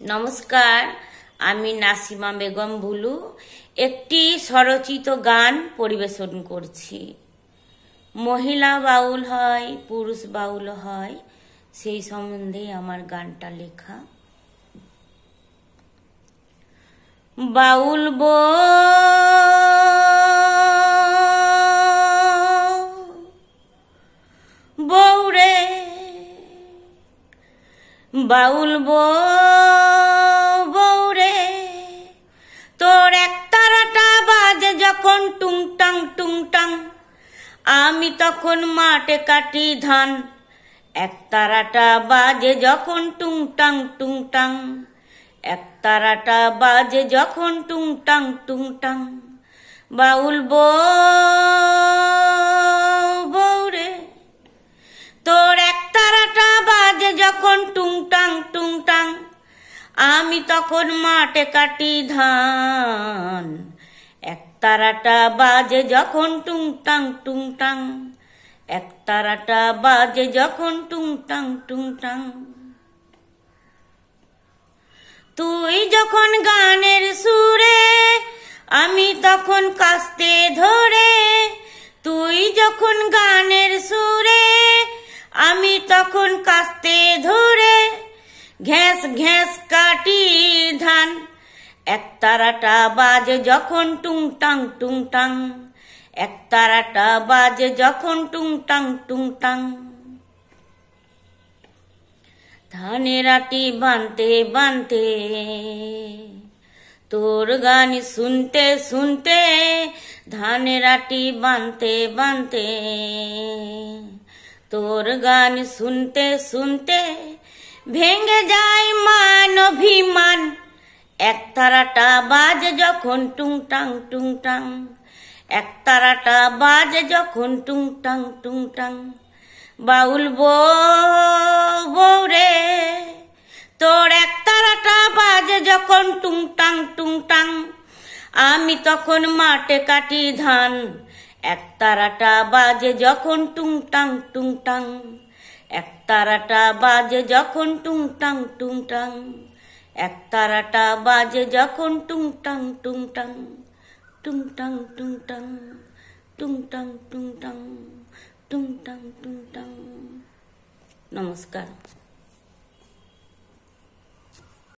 নমস্কার, আমি নাসিমা বেগম ভুলু একটি স্বরচিত গান পরিবেশন করছি। মহিলা বাউল হয়, পুরুষ বাউল হয়, সেই সম্বন্ধে আমার গানটা লেখা। বাউল বউরে, বাউল বউরে, তোর একতারাটা বাজে যখন টুংটাং টুংটাং, আমি তখন মাঠে কাটি ধান। একতারাটা বাজে যখন টুংটাং টুংটাং, একতারাটা বাজে যখন টুংটাং টুংটাং। বাউল বউরে, তোর একতারাটা বাজে যখন টুংটাং টুংটাং, আমি তখন মাঠে কাটি ধান। একতারাটা বাজে যখন টুংটাং টুংটাং, একতারাটা বাজে যখন টুংটাং টুংটাং। তুই যখন গানের সুরে, আমি তখন কাস্তে ধরে। তুই যখন গানের সুরে, আমি তখন কাস্তে ধরে। ঘ্যাস ঘ্যাস কাটি ধান। একতারাটা বাজে যখন টুংটাং টুংটাং, একতারাটা বাজে যখন টুংটাং টুংটাং। ধানের আটি বানতে বানতে, তোর গান শুনতে শুনতে, ধানের আটি বানতে বানতে, তোর গান শুনতে শুনতে, ভেঙে যায় মান অভিমান। একতারাটা বাজে যখন টুংটাং টুংটাং, একতারাটা বাজে যখন টুংটাং টুংটাং। বাউল বউরে, তোর একতারাটা বাজে যখন টুংটাং টুংটাং, আমি তখন মাঠে কাটি ধান। একতারাটা বাজে যখন টুংটাং টুংটাং, একতারাটা বাজে যখন টুংটাং টুংটাং, একতারাটা বাজে যখন টুংটাং টুংটাং, টুংটাং টুংটাং, টুংটাং টুংটাং, টুংটাং টুংটাং। নমস্কার।